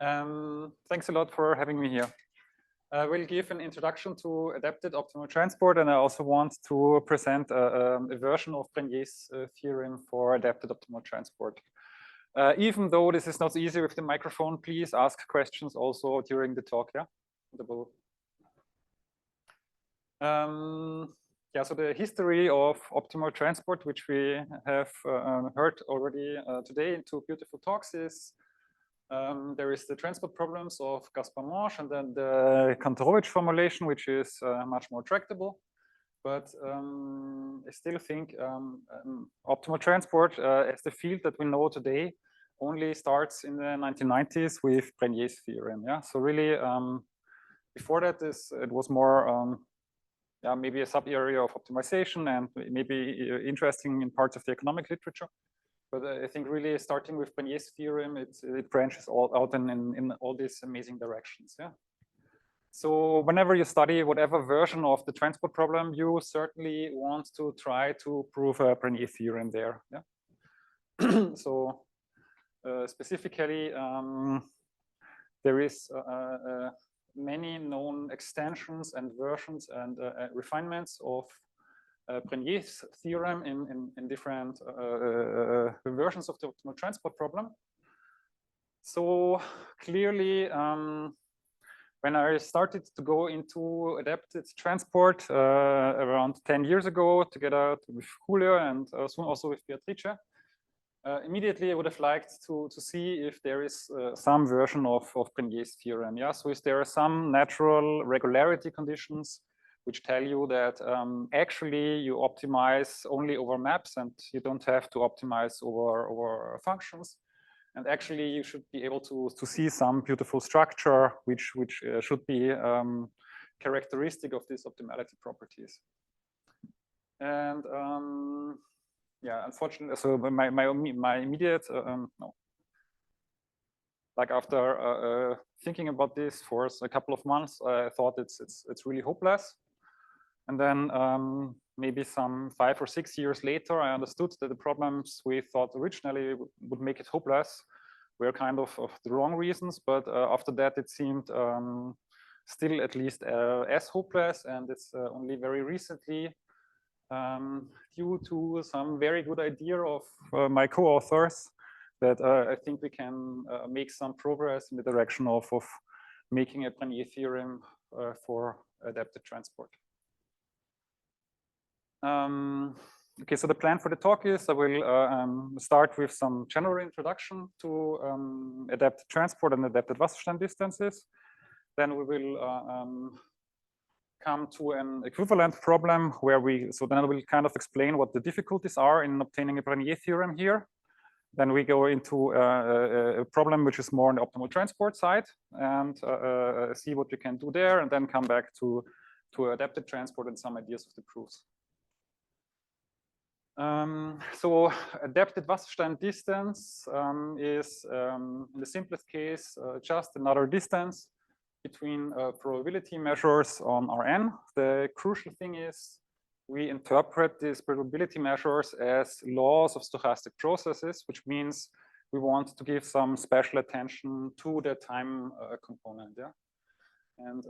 Thanks a lot for having me here. I will give an introduction to adapted optimal transport, and I also want to present a version of Brenier's theorem for adapted optimal transport. Even though this is not easy with the microphone, please ask questions also during the talk. Yeah. So the history of optimal transport, which we have heard already today in two beautiful talks, is there is the transport problems of Gaspar-Monge, and then the Kantorowicz formulation, which is much more tractable. But I still think optimal transport as the field that we know today only starts in the 1990s with Brenier's theorem. Yeah, so really before that, it was more maybe a sub area of optimization and maybe interesting in parts of the economic literature. But I think really starting with Brenier's theorem, it branches all out in all these amazing directions. Yeah. So whenever you study whatever version of the transport problem, you certainly want to try to prove a Brenner theorem there. Yeah. So specifically, there is many known extensions and versions and refinements of Brenier's theorem in different versions of the optimal transport problem. So clearly, when I started to go into adapted transport around 10 years ago, together with Julio and soon also with Beatrice, immediately I would have liked to see if there is some version of Brenier's theorem. Yeah, so if there are some natural regularity conditions which tell you that actually you optimize only over maps and you don't have to optimize over functions. And actually you should be able to see some beautiful structure which should be characteristic of these optimality properties. And yeah, unfortunately, so my immediate like after thinking about this for a couple of months, I thought it's really hopeless. And then maybe some 5 or 6 years later, I understood that the problems we thought originally would make it hopeless were kind of the wrong reasons. But after that, it seemed still at least as hopeless. And it's only very recently, due to some very good idea of my co-authors, that I think we can make some progress in the direction of making a Brenner theorem for adapted transport. Okay, so the plan for the talk is I will start with some general introduction to adapted transport and adapted Wasserstand distances. Then we will come to an equivalent problem where then I will kind of explain what the difficulties are in obtaining a Brenner theorem here. Then we go into a problem which is more on the optimal transport side and see what we can do there, and then come back to adapted transport and some ideas of the proofs. So adapted Wasserstand distance is, in the simplest case, just another distance between probability measures on Rn. The crucial thing is we interpret these probability measures as laws of stochastic processes, which means we want to give some special attention to the time component. Yeah? And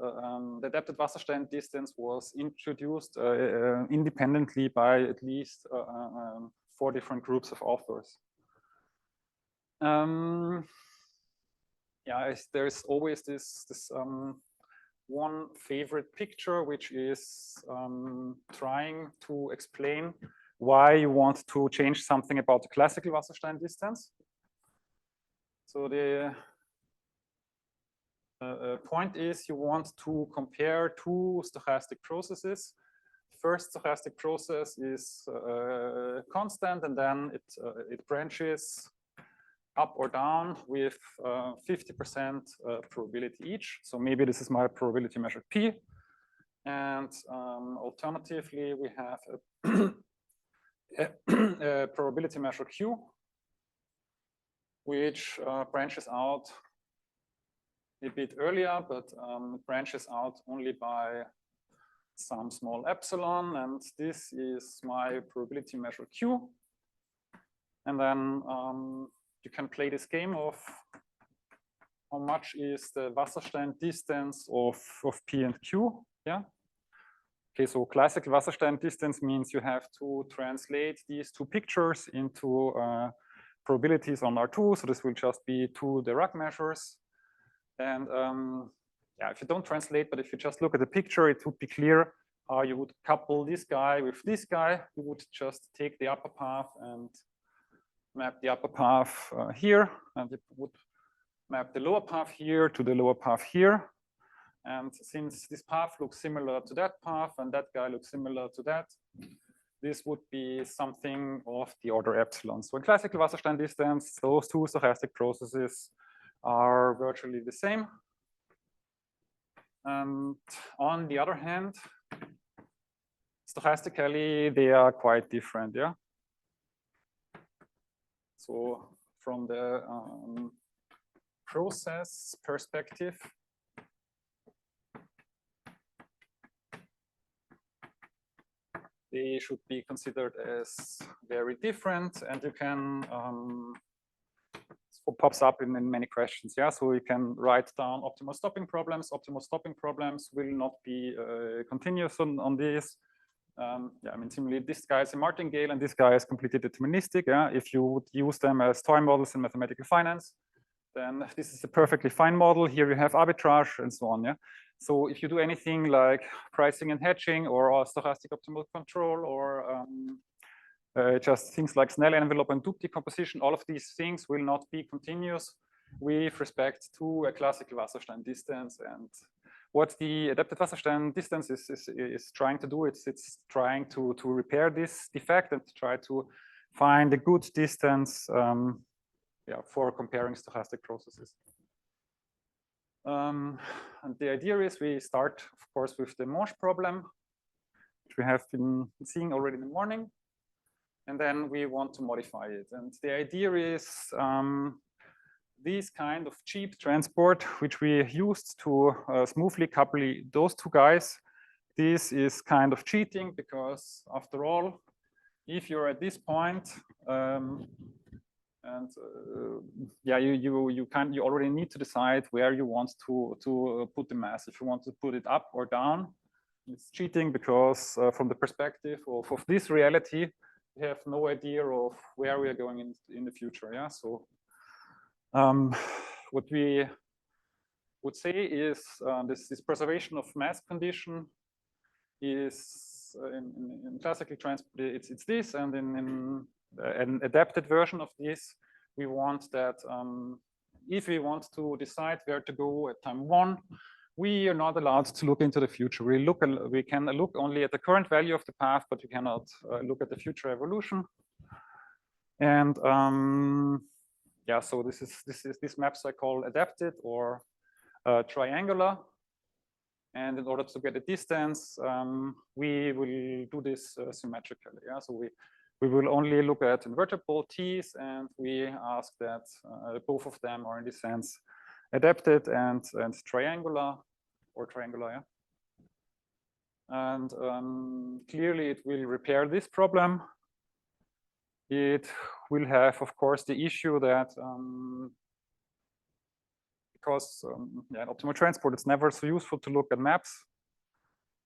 the adapted Wasserstand distance was introduced independently by at least 4 different groups of authors. Yeah, there's always this one favorite picture, which is trying to explain why you want to change something about the classical Wasserstand distance. So the point is you want to compare 2 stochastic processes. First stochastic process is constant, and then it branches up or down with 50% probability each. So maybe this is my probability measure P. And alternatively, we have a probability measure Q, which branches out a bit earlier, but branches out only by some small epsilon. And this is my probability measure Q. And then you can play this game of how much is the Wasserstein distance of P and Q, yeah? Okay, so classical Wasserstein distance means you have to translate these two pictures into probabilities on R2, so this will just be two Dirac measures. And yeah, if you don't translate, but if you just look at the picture, it would be clear how you would couple this guy with this guy. You would just take the upper path and map the upper path here, and it would map the lower path here to the lower path here. And since this path looks similar to that path and that guy looks similar to that, this would be something of the order epsilon. So in classical Wasserstein distance, those two stochastic processes are virtually the same. And on the other hand, stochastically, they are quite different, yeah? So from the process perspective, they should be considered as very different, and you can, it pops up in many questions, yeah? So you can write down optimal stopping problems. Optimal stopping problems will not be continuous on this. Yeah, I mean, similarly, this guy is a martingale and this guy is completely deterministic. Yeah? If you would use them as toy models in mathematical finance, then this is a perfectly fine model. Here you have arbitrage and so on. Yeah. So if you do anything like pricing and hedging or stochastic optimal control or just things like Snell envelope and Doob decomposition, all of these things will not be continuous with respect to a classical Wasserstein distance. And what the adapted Wasserstein distance is trying to do, it's trying to repair this defect and try to find a good distance yeah, for comparing stochastic processes. And the idea is we start, of course, with the Morse problem, which we have been seeing already in the morning. And then we want to modify it. And the idea is this kind of cheap transport, which we used to smoothly couple those two guys. This is kind of cheating because, after all, if you're at this point, yeah, you already need to decide where you want to put the mass. If you want to put it up or down, it's cheating because from the perspective of this reality, we have no idea of where we are going in the future. Yeah, so what we would say is this preservation of mass condition is in classical transport, it's this, and in an adapted version of this, we want that if we want to decide where to go at time 1, we are not allowed to look into the future. We can look only at the current value of the path, but we cannot look at the future evolution. And yeah, so these maps I call adapted or triangular. And in order to get a distance, we will do this symmetrically. Yeah, so we will only look at invertible T's, and we ask that both of them are in this sense adapted and triangular or triangular. Yeah? And clearly it will repair this problem. It will have, of course, the issue that because yeah, in optimal transport, it's never so useful to look at maps.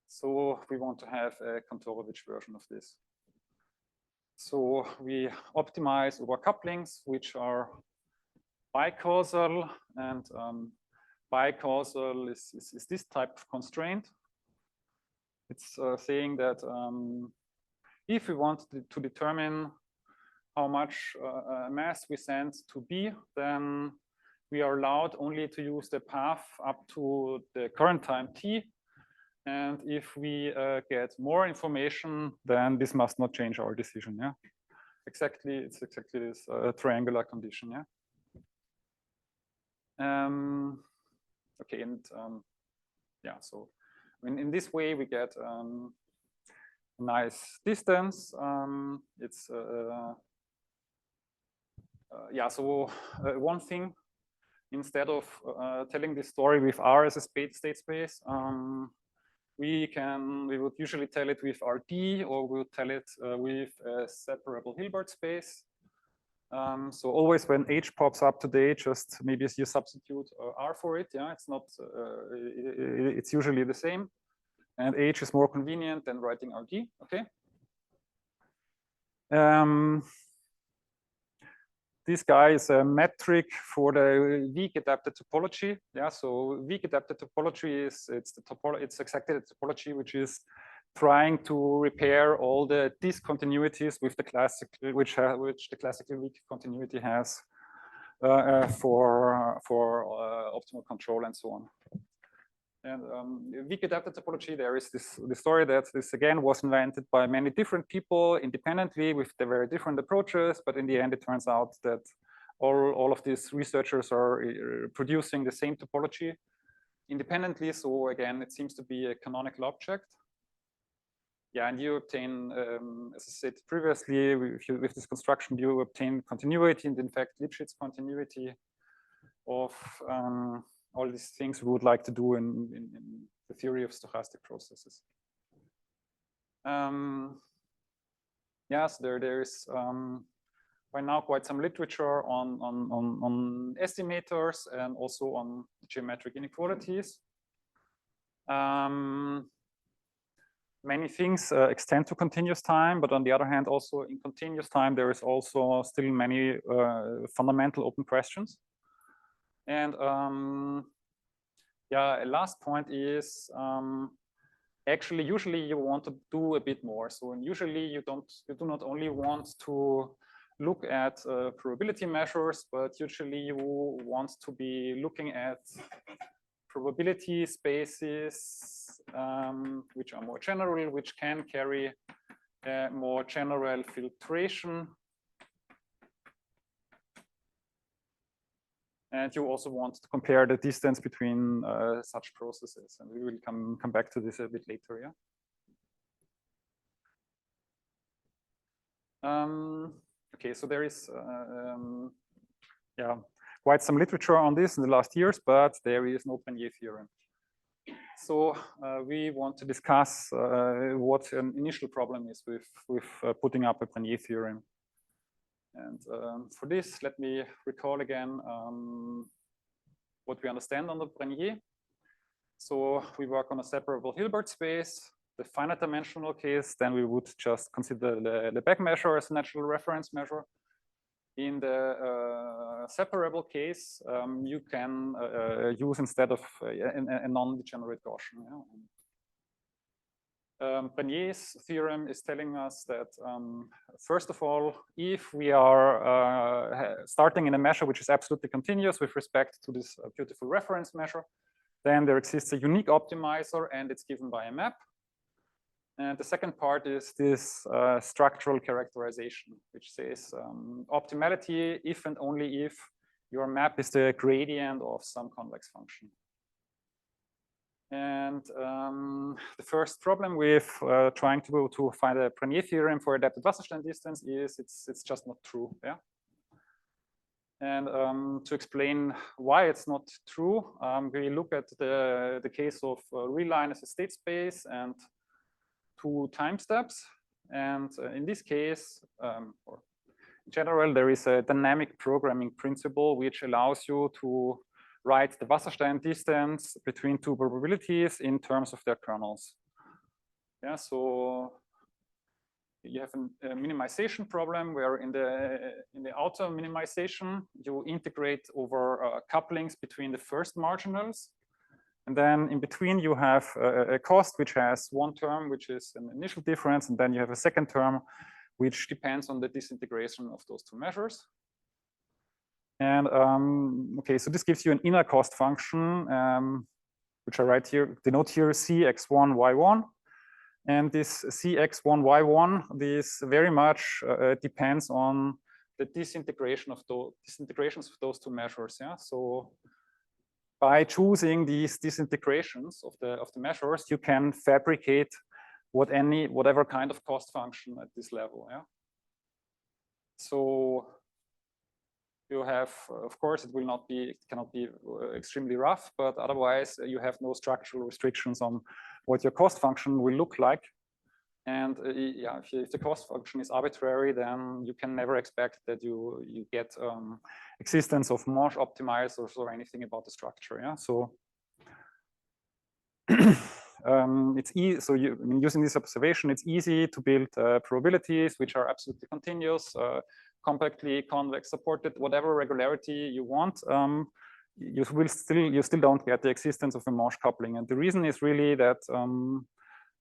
So we want to have a Kantorovich version of this. So we optimize over couplings, which are bicausal, and bicausal is this type of constraint. It's saying that if we want to determine how much mass we send to B, then we are allowed only to use the path up to the current time t. And if we get more information, then this must not change our decision. Yeah, exactly. It's exactly this triangular condition. Yeah. Okay, and yeah. So in this way, we get a nice distance. It's yeah. So one thing. Instead of telling this story with R as a state space, we would usually tell it with RD, or we would tell it with a separable Hilbert space. So always when H pops up today, just maybe you substitute R for it. Yeah, it's not. It's usually the same, and H is more convenient than writing RD. Okay. This guy is a metric for the weak adapted topology. Yeah, so weak adapted topology is it's exactly the topology which is trying to repair all the discontinuities with the classic, which the classical weak continuity has for optimal control and so on. And weak adapted topology, there is this story that this again was invented by many different people independently with the very different approaches, but in the end it turns out that all of these researchers are producing the same topology independently. So again, it seems to be a canonical object. Yeah, and you obtain, as I said previously, with this construction, you obtain continuity, and in fact, Lipschitz continuity of all these things we would like to do in the theory of stochastic processes. Yes, there is by now quite some literature on estimators and also on geometric inequalities. Many things extend to continuous time, but on the other hand, also in continuous time, there is also still many fundamental open questions. And yeah, a last point is actually usually you want to do a bit more. So usually you do not only want to look at probability measures, but usually you want to be looking at probability spaces which are more general, which can carry more general filtration. And you also want to compare the distance between such processes. And we will come back to this a bit later, yeah? Okay, so there is yeah, quite some literature on this in the last years, but there is no Brenier theorem. So we want to discuss what an initial problem is with putting up a Brenier theorem. And for this, let me recall again what we understand on the Brenier. So we work on a separable Hilbert space. The finite dimensional case, then we would just consider the Beiglboeck measure as a natural reference measure. In the separable case, you can use instead of a non-degenerate Gaussian. Yeah? Brenier's theorem is telling us that, first of all, if we are starting in a measure which is absolutely continuous with respect to this beautiful reference measure, then there exists a unique optimizer and it's given by a map. And the second part is this structural characterization, which says optimality if and only if your map is the gradient of some convex function. And the first problem with trying to find a Brenier theorem for adapted Wasserstein distance is it's just not true. Yeah. And to explain why it's not true, we look at the case of real line as a state space and two time steps. And in this case, or in general, there is a dynamic programming principle which allows you to write the Wasserstein distance between two probabilities in terms of their kernels. Yeah, so you have a minimization problem where in the outer minimization you integrate over couplings between the first marginals, and then in between you have a cost which has one term which is an initial difference, and then you have a second term which depends on the disintegration of those two measures. And okay, so this gives you an inner cost function, which I write here, denote here Cx1y1. And this Cx1y1, this very much depends on the disintegrations of those two measures. Yeah, so by choosing these disintegrations of the measures, you can fabricate whatever kind of cost function at this level. Yeah. So you have, of course, it cannot be extremely rough, but otherwise you have no structural restrictions on what your cost function will look like. And yeah, if the cost function is arbitrary, then you can never expect that you get existence of Marsh optimizers or anything about the structure. Yeah, so it's easy. So using this observation, it's easy to build probabilities which are absolutely continuous, compactly convex supported, whatever regularity you want. You still don't get the existence of a Marsh coupling, and the reason is really that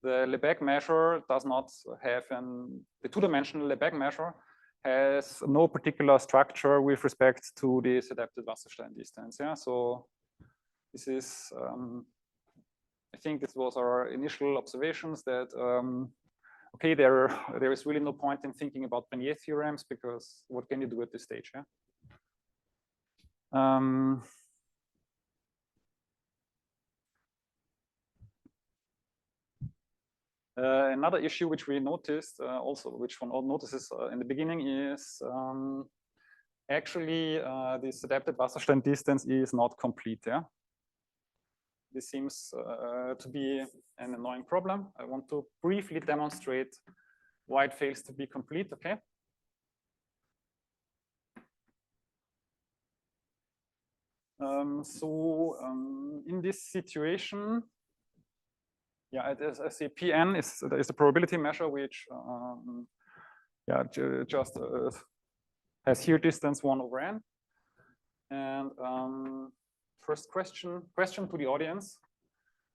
the Lebesgue measure does not have the two-dimensional Lebesgue measure has no particular structure with respect to this adapted Wasserstein distance. Yeah, so this is, I think this was our initial observations that, okay, there is really no point in thinking about Bernier theorems because what can you do at this stage? Yeah. Another issue which we noticed also, which one notices in the beginning is actually this adapted Wasserstein distance is not complete. Yeah, this seems to be an annoying problem. I want to briefly demonstrate why it fails to be complete. Okay. In this situation, yeah, as I say, Pn is a probability measure which, yeah, just has here distance 1/n. And first question to the audience: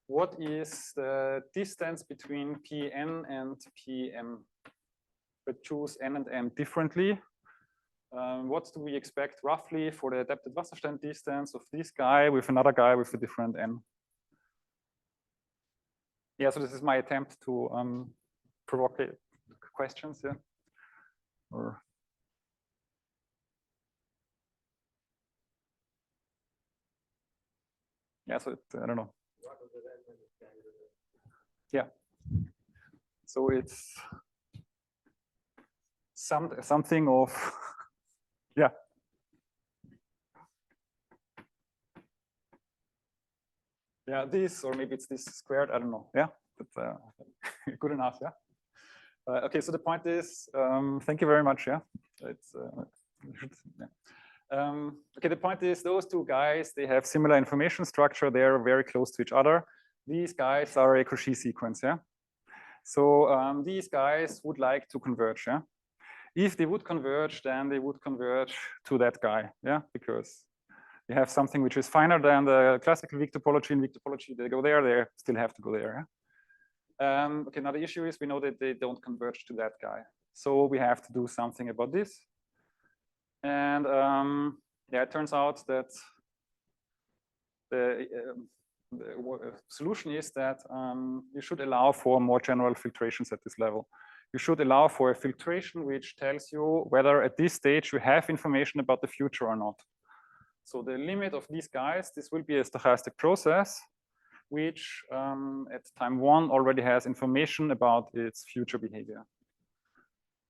what is the distance between Pn and Pm? But choose n and m differently. What do we expect roughly for the adapted Wasserstein distance of this guy with another guy with a different n? Yeah, so this is my attempt to provoke questions. Yeah, or yeah, so I don't know. Yeah, so it's something of yeah. Yeah, this, or maybe it's this squared, I don't know. Yeah, that's good enough. Yeah. Okay, so the point is, thank you very much. Yeah, it's yeah. Okay, the point is those two guys, they have similar information structure. They're very close to each other. These guys are a Cauchy sequence. Yeah. So these guys would like to converge. Yeah. If they would converge, then they would converge to that guy. Yeah, because you have something which is finer than the classical weak topology. In weak topology, they go there, they still have to go there. Yeah? Okay, now the issue is we know that they don't converge to that guy. So we have to do something about this. And yeah, it turns out that the solution is that you should allow for more general filtrations at this level. You should allow for a filtration which tells you whether at this stage you have information about the future or not. So the limit of these guys, this will be a stochastic process, which at time 1 already has information about its future behavior.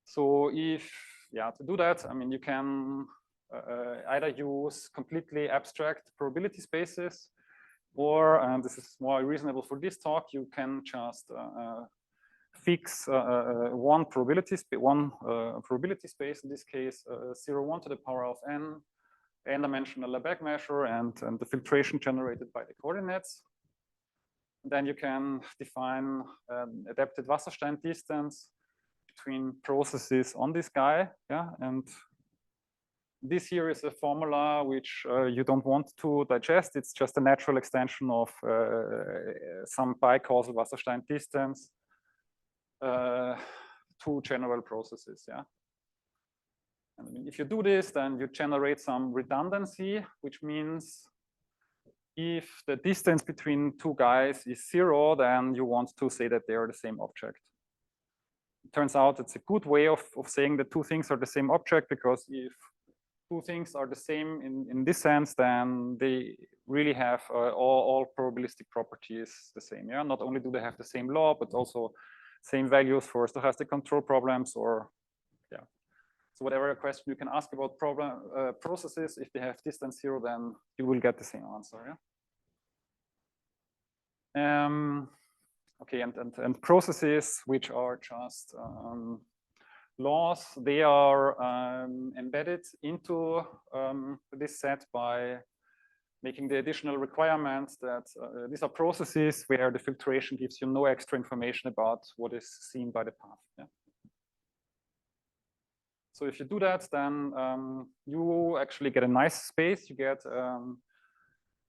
So if, yeah, to do that, I mean, you can either use completely abstract probability spaces, or, and this is more reasonable for this talk, you can just fix one probability space, in this case 0, 1 to the power of n-dimensional Lebesgue measure and the filtration generated by the coordinates. And then you can define adapted Wasserstein distance between processes on this guy. Yeah, and this here is a formula which you don't want to digest. It's just a natural extension of some bicausal Wasserstein distance to general processes. Yeah. I mean, if you do this, then you generate some redundancy, which means if the distance between two guys is 0, then you want to say that they are the same object. It turns out it's a good way of saying that two things are the same object, because if two things are the same in this sense, then they really have all probabilistic properties the same. Yeah, not only do they have the same law, but also same values for stochastic control problems, or yeah. So whatever question you can ask about processes, if they have distance 0, then you will get the same answer. Yeah. Okay, and processes which are just laws, they are embedded into this set by making the additional requirements that these are processes where the filtration gives you no extra information about what is seen by the path. Yeah? So if you do that, then you actually get a nice space. You get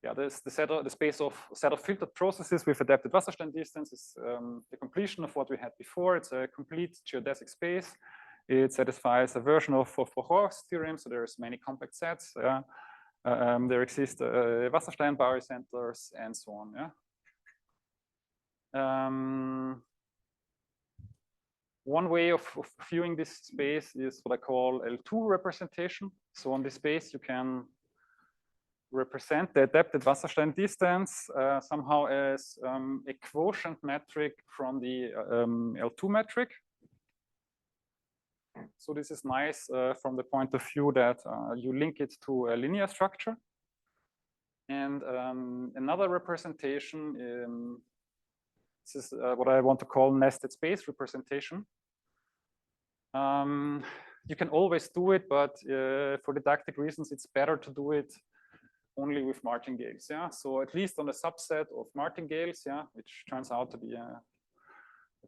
yeah, there's the space of set of filtered processes with adapted Wasserstein distance is the completion of what we had before. It's a complete geodesic space. It satisfies a version of Foucault's theorem, so there's many compact sets. There exist Wasserstein barycenters and so on. Yeah. One way of viewing this space is what I call L2 representation. So on this space, you can represent the adapted Wasserstein distance somehow as a quotient metric from the L2 metric. So this is nice from the point of view that you link it to a linear structure. And another representation, this is what I want to call nested space representation. You can always do it, but for didactic reasons, it's better to do it only with martingales. Yeah, so at least on a subset of martingales, yeah, which turns out to be a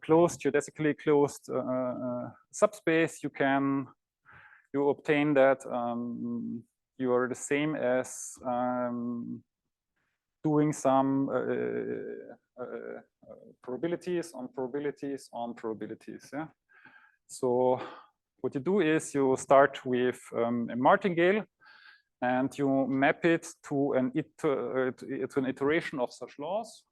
closed, geodesically closed subspace, you obtain that you are the same as doing some probabilities on probabilities on probabilities. Yeah. So what you do is you start with a martingale, and you map it to an iteration of such laws.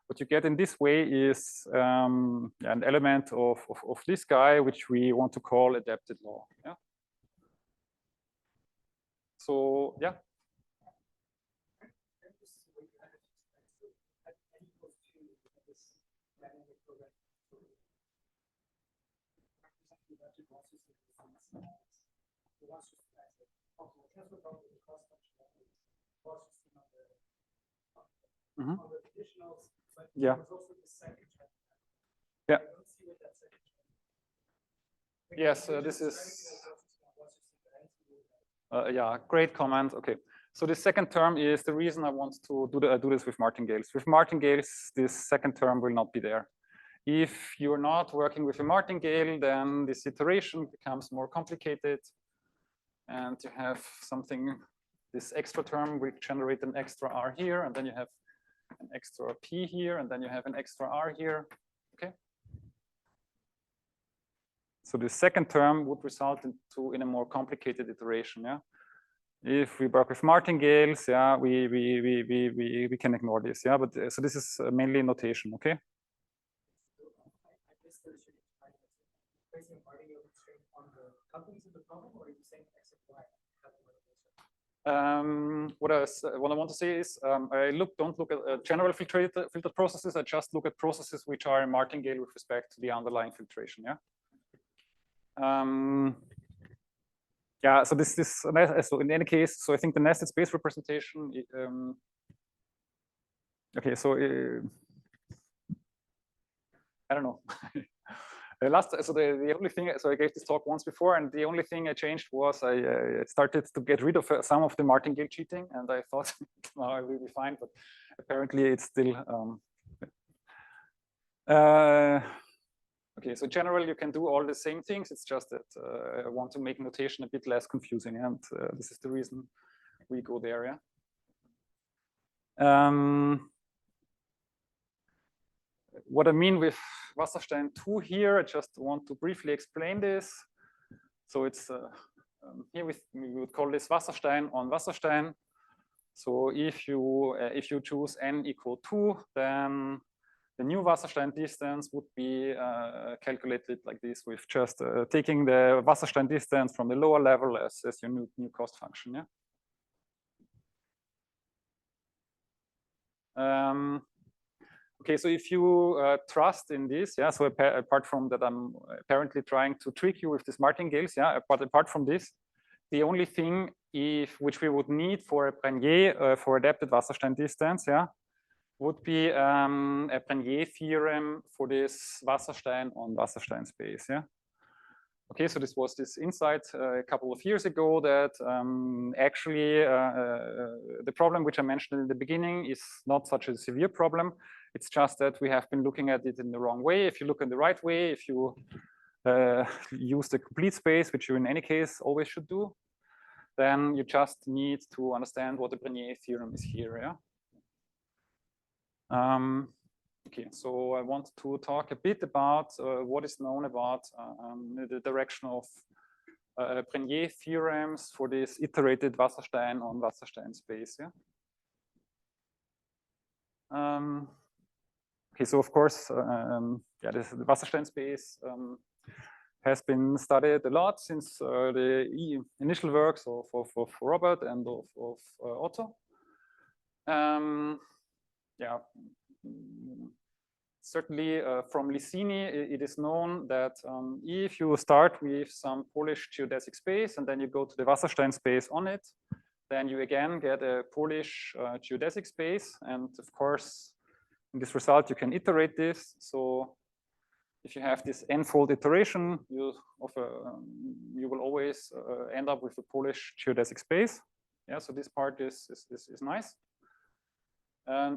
What you get in this way is an element of this guy, which we want to call adapted law. Yeah. So yeah. Mm-hmm. Yeah. Yeah. Yes, this is. Yeah, great comment. Okay, so the second term is the reason I want to do this with martingales. With martingales, this second term will not be there. If you're not working with a martingale, then this iteration becomes more complicated, and you have something. This extra term will generate an extra R here, and then you have an extra P here, and then you have an extra R here. Okay. So the second term would result in a more complicated iteration. Yeah. If we work with martingales, yeah, we can ignore this. Yeah. But so this is mainly notation. Okay. What I want to say is I don't look at general filtered processes. I just look at processes which are in martingale with respect to the underlying filtration. Yeah. Yeah. So so in any case, so I think the nested space representation. Okay. So I don't know. So the only thing, so I gave this talk once before, and the only thing I changed was I started to get rid of some of the martingale cheating, and I thought now I will be fine, but apparently it's still. Okay, so generally you can do all the same things. It's just that I want to make notation a bit less confusing, and this is the reason we go there. Yeah. What I mean with Wasserstein 2 here, I just want to briefly explain this. So it's here we would call this Wasserstein on Wasserstein. So if you choose n equal 2, then the new Wasserstein distance would be calculated like this, with just taking the Wasserstein distance from the lower level as your new cost function. Yeah. Okay, so if you trust in this, yeah, so apart from that, I'm apparently trying to trick you with these martingales, yeah, but apart from this, the only thing which we would need for a Brenier for adapted Wasserstein distance, yeah, would be a Brenier theorem for this Wasserstein on Wasserstein space. Yeah. Okay, so this was this insight a couple of years ago that actually the problem which I mentioned in the beginning is not such a severe problem. It's just that we have been looking at it in the wrong way. If you look in the right way, if you use the complete space, which you in any case always should do, then you just need to understand what the Brenier theorem is here. Yeah. Okay, so I want to talk a bit about what is known about the direction of Brenier theorems for this iterated Wasserstein on Wasserstein space. Yeah. Okay, so of course, yeah, the Wasserstein space has been studied a lot since the initial works of Robert and of Otto. Yeah, certainly from Licini, it is known that if you start with some Polish geodesic space and then you go to the Wasserstein space on it, then you again get a Polish geodesic space. And of course, in this result, you can iterate this. So if you have this n-fold iteration, you will always end up with a Polish geodesic space. Yeah, so this part is nice.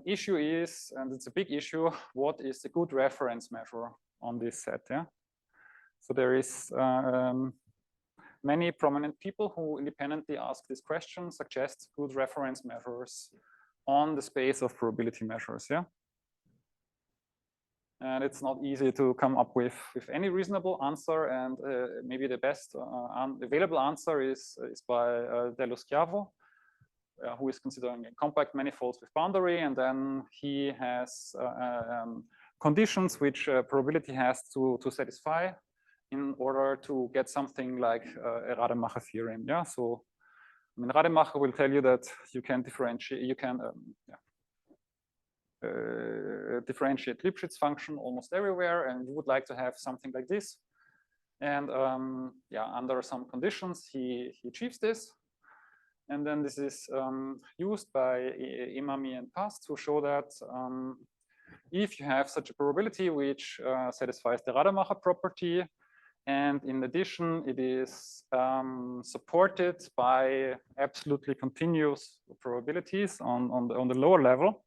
Issue is, and it's a big issue, what is a good reference measure on this set? Yeah. So there is many prominent people who independently ask this question, suggest good reference measures on the space of probability measures. Yeah. And it's not easy to come up with any reasonable answer. And maybe the best available answer is by Dello Schiavo, who is considering compact manifolds with boundary, and then he has conditions which probability has to satisfy in order to get something like a Rademacher theorem. Yeah, so I mean, Rademacher will tell you that you can differentiate, differentiate Lipschitz function almost everywhere, and you would like to have something like this. And yeah, under some conditions, he achieves this. And then this is used by Imami and Paz to show that if you have such a probability which satisfies the Rademacher property, and in addition, it is supported by absolutely continuous probabilities on the lower level,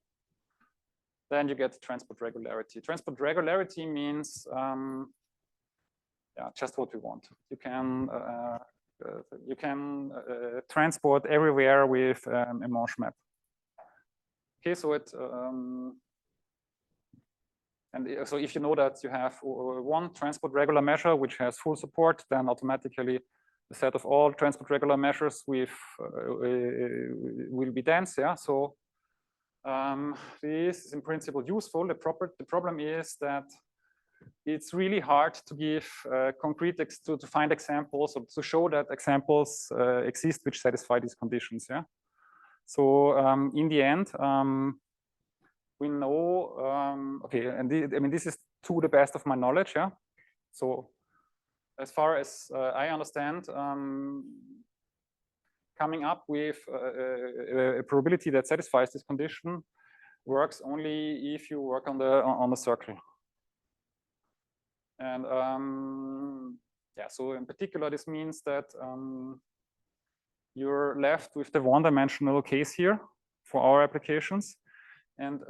then you get transport regularity. Transport regularity means yeah, just what we want. You can transport everywhere with a Manche map. Okay, so it and so if you know that you have one transport regular measure which has full support, then automatically the set of all transport regular measures with will be dense. Yeah, so this is in principle useful. The problem is that it's really hard to give concrete to find examples or to show that examples exist which satisfy these conditions. Yeah. So in the end, we know. Okay, and I mean this is to the best of my knowledge. Yeah. So as far as I understand, coming up with a probability that satisfies this condition works only if you work on the circle. And yeah, so in particular, this means that you're left with the one-dimensional case here for our applications. And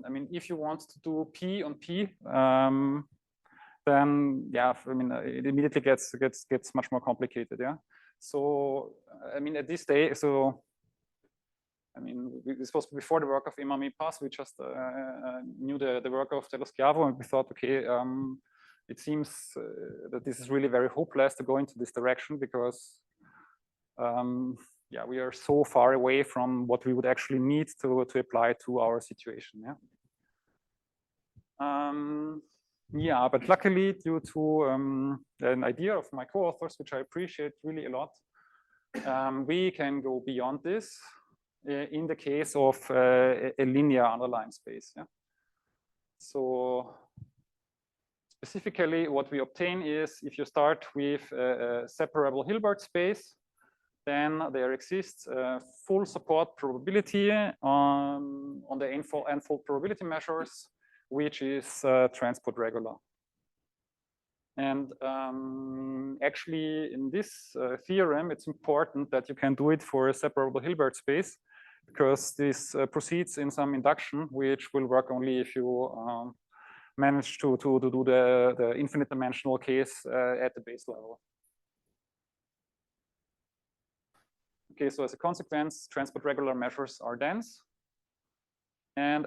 I mean, if you want to do P on P, then yeah, I mean, it immediately gets much more complicated. Yeah. So I mean, at this stage, so I mean, this was before the work of Imami Paz. We just knew the work of Dello Schiavo, and we thought, okay. It seems that this is really very hopeless to go into this direction because, yeah, we are so far away from what we would actually need to apply to our situation. Yeah. Yeah, but luckily, due to an idea of my co-authors, which I appreciate really a lot, we can go beyond this in the case of a linear underlying space. Yeah. So. Specifically, what we obtain is if you start with a separable Hilbert space, then there exists a full support probability on the n-fold probability measures, which is transport regular. And actually, in this theorem, it's important that you can do it for a separable Hilbert space, because this proceeds in some induction, which will work only if you manage to do the infinite dimensional case at the base level. Okay, so as a consequence, transport regular measures are dense. And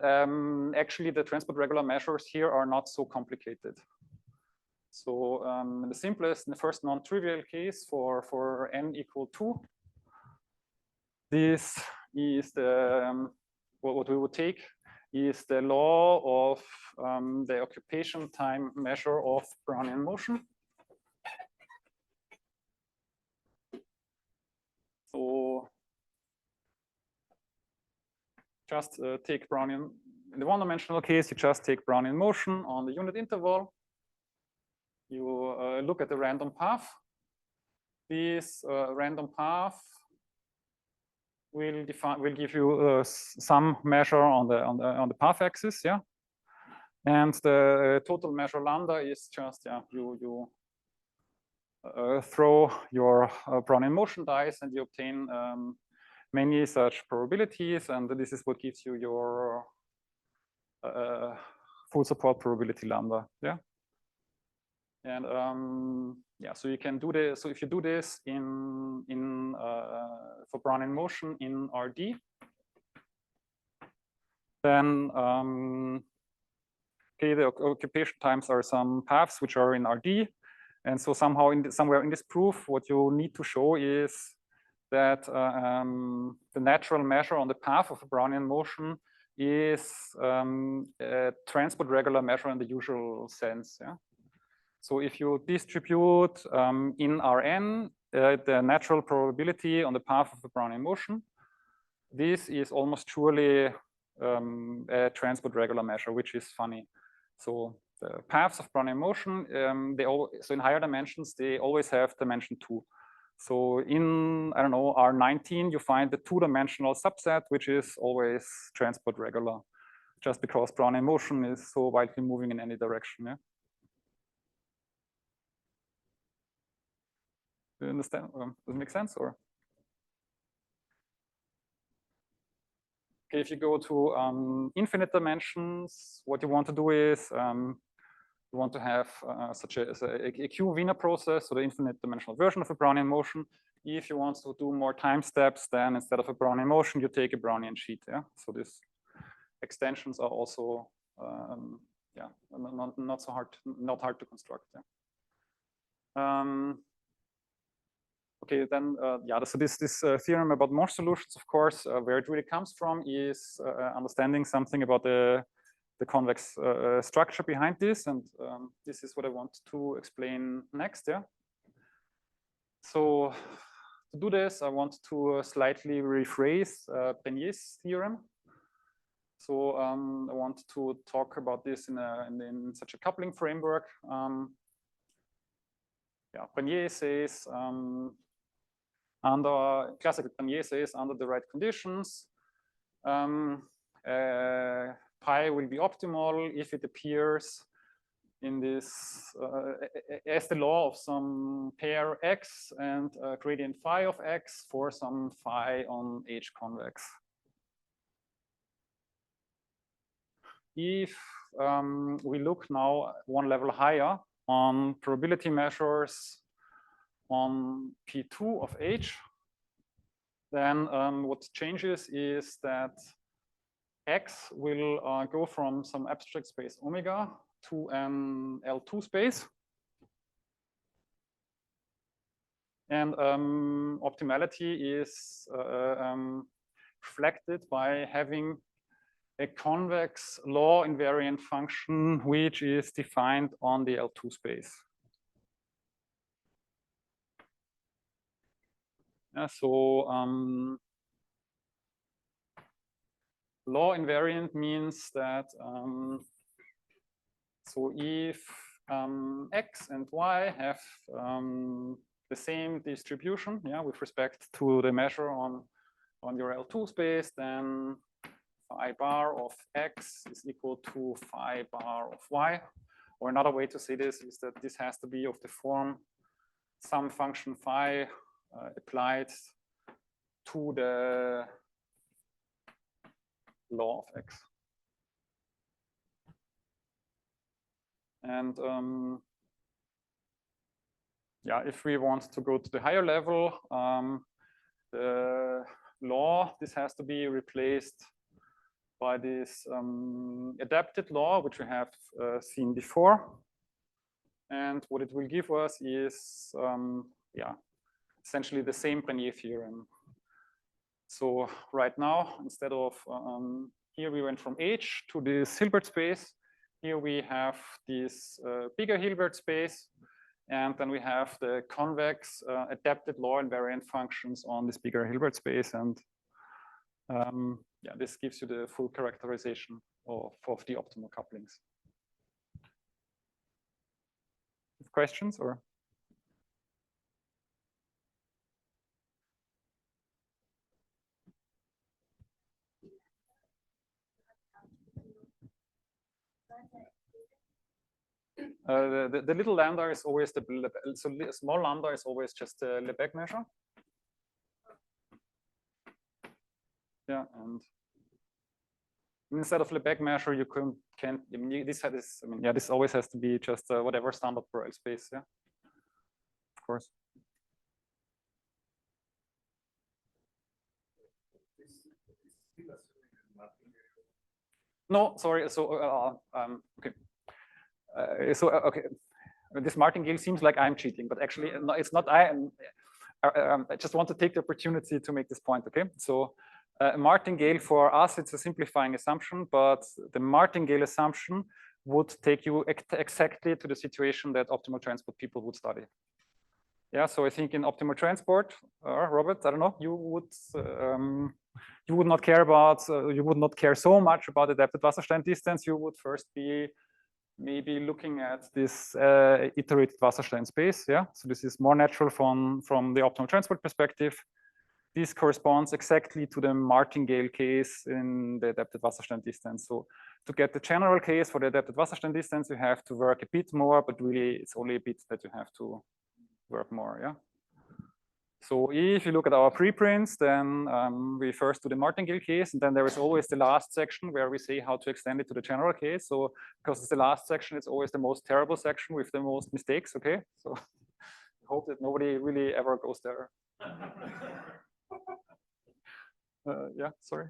actually, the transport regular measures here are not so complicated. So the simplest, the first non-trivial case for n equal 2, this is the what we would take is the law of the occupation time measure of Brownian motion. So just take Brownian, in the one-dimensional case, you just take Brownian motion on the unit interval. You look at the random path. This random path will give you some measure on the path axis, yeah. And the total measure lambda is just, yeah, you throw your Brownian motion dice and you obtain many such probabilities, and this is what gives you your full support probability lambda, yeah. And yeah, so you can do this. So if you do this for Brownian motion in RD, then okay, the occupation times are some paths which are in RD, and so somehow somewhere in this proof, what you need to show is that the natural measure on the path of a Brownian motion is a transport regular measure in the usual sense, yeah. So if you distribute in Rn the natural probability on the path of the Brownian motion, this is almost surely a transport regular measure, which is funny. So the paths of Brownian motion, so in higher dimensions, they always have dimension 2. So in, I don't know, R19, you find the two-dimensional subset, which is always transport regular, just because Brownian motion is so widely moving in any direction, yeah. Do you understand? Does it make sense, or? Okay, if you go to infinite dimensions, what you want to do is you want to have such a Q-Wiener process, so the infinite dimensional version of a Brownian motion. If you want to do more time steps, then instead of a Brownian motion, you take a Brownian sheet. Yeah, so these extensions are also yeah, not so hard, not hard to construct. Yeah. Okay, then yeah, so this theorem about Morse solutions, of course, where it really comes from is understanding something about the convex structure behind this, and this is what I want to explain next. Yeah. So to do this, I want to slightly rephrase Beignet's theorem. So I want to talk about this in such a coupling framework. Yeah, Beignет says. Classical Beignet says under the right conditions, pi will be optimal if it appears in this as the law of some pair x and gradient phi of x for some phi on H convex. If we look now one level higher on probability measures on P2 of H, then what changes is that X will go from some abstract space omega to an L2 space. And optimality is reflected by having a convex law invariant function which is defined on the L2 space. So law invariant means that so if x and y have the same distribution, yeah, with respect to the measure on your L2 space, then phi bar of x is equal to phi bar of y. Or another way to say this is that this has to be of the form some function phi applied to the law of x. And yeah, if we want to go to the higher level, the law, this has to be replaced by this adapted law, which we have seen before. And what it will give us is, yeah, essentially the same Brenier theorem. So right now, instead of here we went from H to this Hilbert space. Here we have this bigger Hilbert space, and then we have the convex adapted law invariant functions on this bigger Hilbert space, and yeah, this gives you the full characterization of the optimal couplings. Questions or? The little lambda is always the, so small lambda is always just a Lebesgue measure. Yeah, and instead of Lebesgue measure, you can I mean, this has, I mean, yeah, this always has to be just whatever standard Borel space, yeah, of course. No, sorry. So okay. Okay, this martingale seems like I'm cheating, but actually no, it's not. I just want to take the opportunity to make this point. Okay, so martingale for us, it's a simplifying assumption, but the martingale assumption would take you exactly to the situation that optimal transport people would study. Yeah, so I think in optimal transport, Robert, I don't know, you would not care about, you would not care so much about adapted Wasserstein distance. You would first be maybe looking at this iterated Wasserstein space. Yeah, so this is more natural from the optimal transport perspective. This corresponds exactly to the martingale case in the adapted Wasserstein distance. So to get the general case for the adapted Wasserstein distance, you have to work a bit more, but really it's only a bit that you have to work more. Yeah. So if you look at our preprints, then we first do the martingale case, and then there is always the last section where we say how to extend it to the general case. So because it's the last section, it's always the most terrible section with the most mistakes. Okay, so I hope that nobody really ever goes there. Yeah, sorry.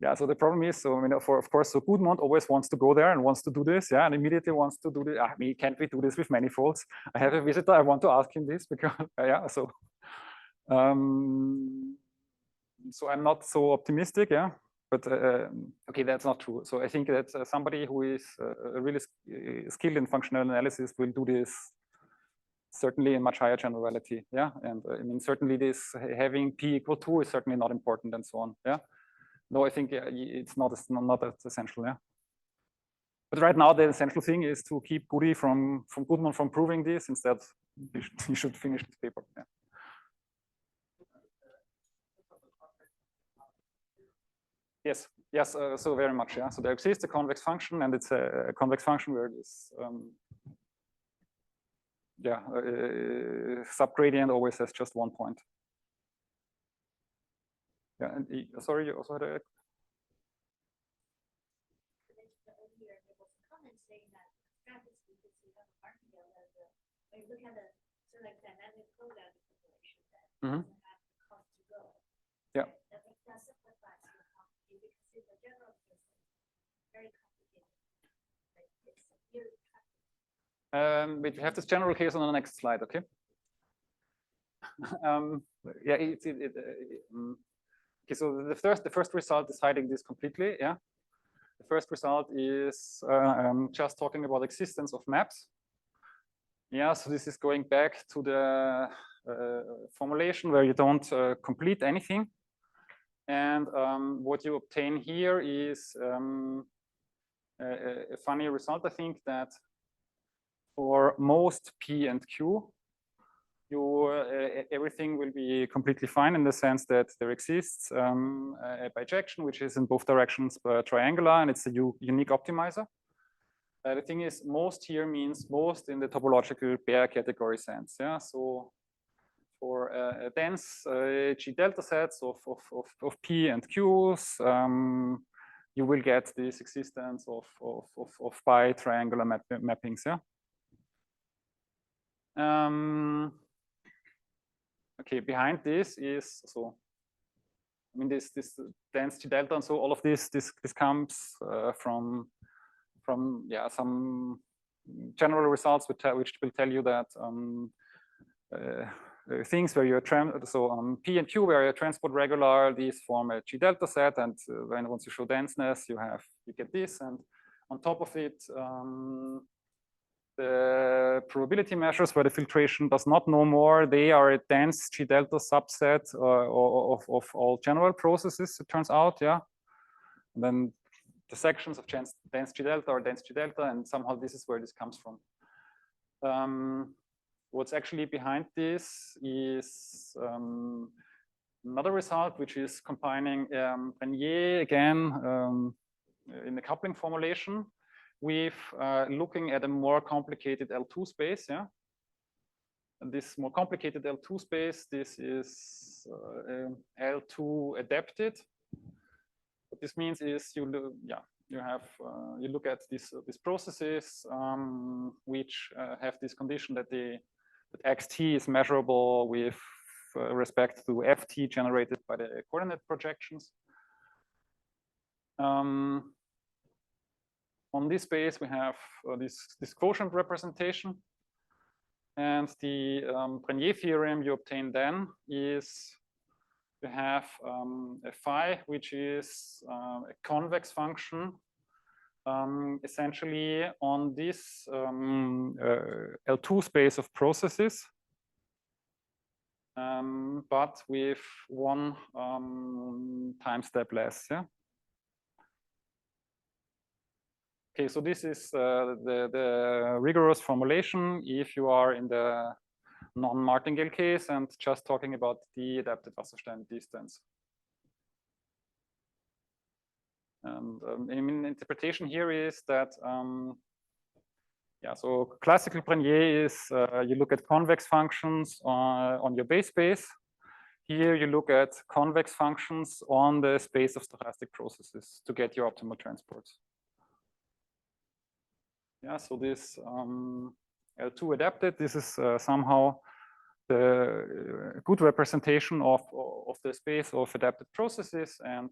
Yeah, so the problem is, so I mean, of course, so Gudmund always wants to go there and wants to do this, yeah, and immediately wants to do this. I mean, can't we do this with manifolds? I have a visitor, I want to ask him this because, yeah, so so I'm not so optimistic, yeah, but okay, that's not true. So I think that somebody who is really skilled in functional analysis will do this certainly in much higher generality, yeah, and I mean, certainly this having p equal 2 is certainly not important and so on, yeah. No, I think it's not that essential, yeah. But right now, the essential thing is to keep Gudi from Gudmund from proving this. Instead, he should finish this paper. Yeah. Yes, yes. So very much, yeah. So there exists a convex function, and it's a convex function where this, yeah, subgradient always has just one point. Yeah, and sorry, you also had a. Mm-hmm. Yeah. But we have this general case on the next slide, okay? Yeah, okay, so the first result is hiding this completely, yeah? The first result is just talking about existence of maps. Yeah, so this is going back to the formulation where you don't complete anything. And what you obtain here is a funny result, I think, that for most P and Q, everything will be completely fine in the sense that there exists a bijection which is in both directions triangular, and it's a unique optimizer. The thing is, most here means most in the topological bare category sense. Yeah, so for dense G delta sets of P and Qs, you will get this existence of bi-triangular mappings. Yeah. Okay, behind this is, so I mean this dense G delta, and so all of this comes from yeah, some general results which will tell you that things where you're P and Q where you transport regular, these form a G delta set, and once you show denseness, you get this, and on top of it, the probability measures where the filtration does not know more, they are a dense G delta subset of all general processes, it turns out, yeah. And then the sections of dense G delta or dense G delta, and somehow this is where this comes from. What's actually behind this is another result, which is combining Brenier again in the coupling formulation with looking at a more complicated L2 space. Yeah, and this more complicated L2 space, this is L2 adapted. What this means is you look at these processes which have this condition that that xt is measurable with respect to ft generated by the coordinate projections. On this space, we have this quotient representation, and the Brenier theorem you obtain then is you have a phi, which is a convex function, essentially on this L2 space of processes, but with one time step less. Yeah. Okay, so this is the rigorous formulation if you are in the non-martingale case and just talking about the adapted Wasserstein distance. And I mean, interpretation here is that, yeah, so classical Brenier is you look at convex functions on your base space. Here you look at convex functions on the space of stochastic processes to get your optimal transports. Yeah, so this L2 adapted, this is somehow the good representation of the space of adapted processes, and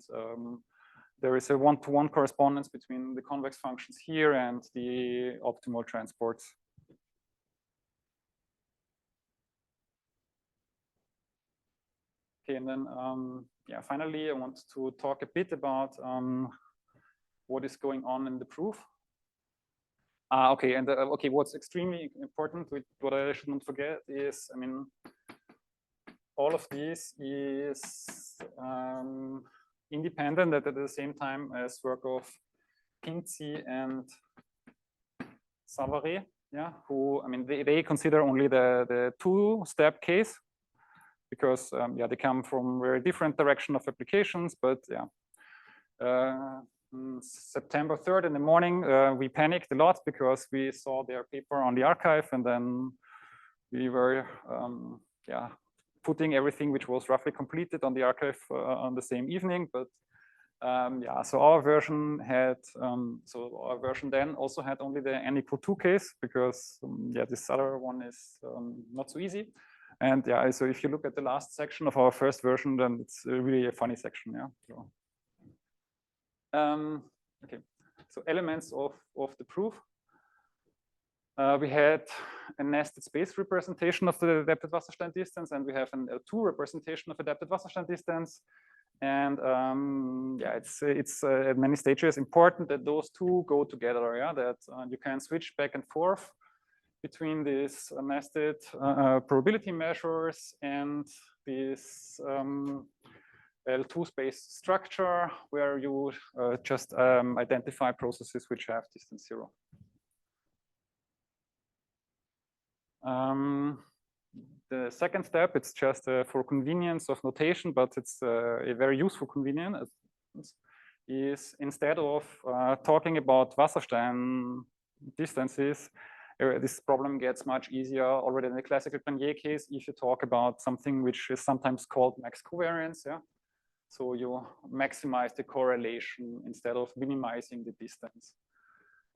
there is a one-to-one correspondence between the convex functions here and the optimal transports. Okay, and then yeah, finally, I want to talk a bit about what is going on in the proof. Okay, and okay, what's extremely important, what I should not forget is, I mean, all of this is independent at the same time as work of Pinzi and Savary, yeah, who, I mean, they consider only the two-step case because, yeah, they come from very different direction of applications, but yeah. September 3rd in the morning, we panicked a lot because we saw their paper on the archive, and then we were yeah, putting everything which was roughly completed on the archive on the same evening. But yeah, so our version had then also had only the n=2 case because yeah, this other one is not so easy. And yeah, so if you look at the last section of our first version, then it's really a funny section. Yeah. So, okay, so elements of the proof. We had a nested space representation of the adapted Wasserstein distance, and we have an L2 representation of adapted Wasserstein distance. And yeah, it's at many stages important that those two go together. Yeah, that you can switch back and forth between these nested probability measures and this L2 space structure where you just identify processes which have distance 0. The second step, it's just for convenience of notation, but it's a very useful convenience, is instead of talking about Wasserstein distances, this problem gets much easier already in the classical Bernier case if you talk about something which is sometimes called max covariance. Yeah? So you maximize the correlation instead of minimizing the distance.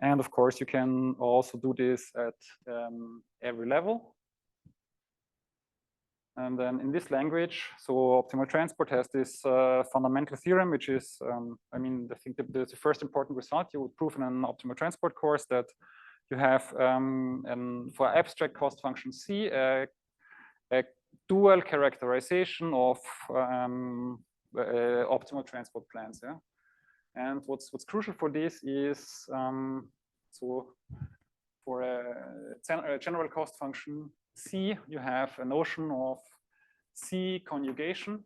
And of course, you can also do this at every level. And then in this language, so optimal transport has this fundamental theorem, which is, I mean, I think the first important result you would prove in an optimal transport course that you have, for abstract cost function C, a dual characterization of optimal transport plans. Yeah? And what's crucial for this is, so for a general cost function C, you have a notion of C conjugation,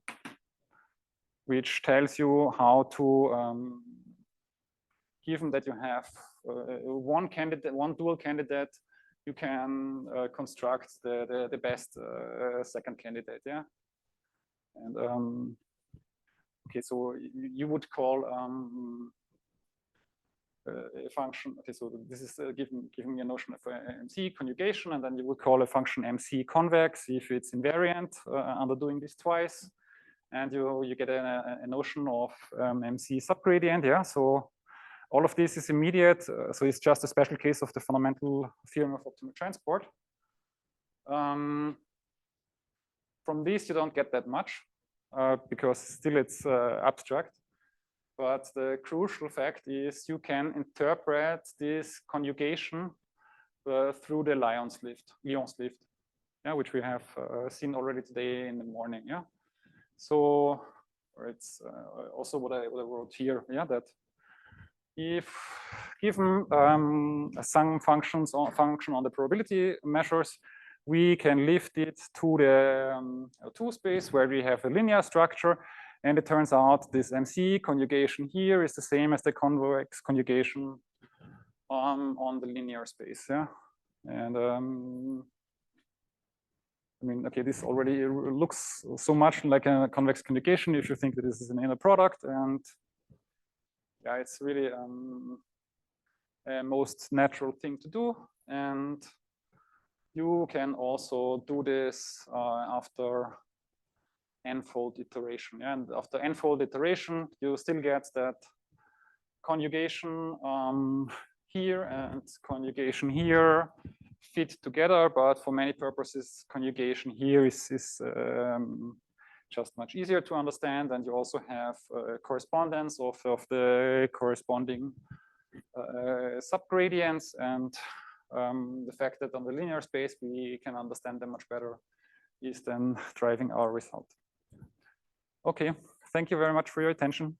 which tells you how to, given that you have one dual candidate, you can construct the best second candidate. Yeah. And okay, so you would call a function. Okay, so this is giving me a notion of MC conjugation, and then you would call a function MC convex if it's invariant under doing this twice, and you get a notion of MC subgradient. Yeah, so all of this is immediate. So it's just a special case of the fundamental theorem of optimal transport. From this, you don't get that much because still it's abstract. But the crucial fact is you can interpret this conjugation through the Lyon's lift, yeah, which we have seen already today in the morning. Yeah, so it's also what I wrote here. Yeah, that if given some function on the probability measures, we can lift it to the L2 space where we have a linear structure. And it turns out this MC conjugation here is the same as the convex conjugation on the linear space. Yeah, and I mean, okay, this already looks so much like a convex conjugation if you think that this is an inner product, and yeah, it's really a most natural thing to do. And you can also do this after n-fold iteration. Yeah? And after n-fold iteration, you still get that conjugation here and conjugation here fit together, but for many purposes, conjugation here is just much easier to understand, and you also have correspondence of the corresponding subgradients, and the fact that on the linear space we can understand them much better is then driving our result. Okay, thank you very much for your attention.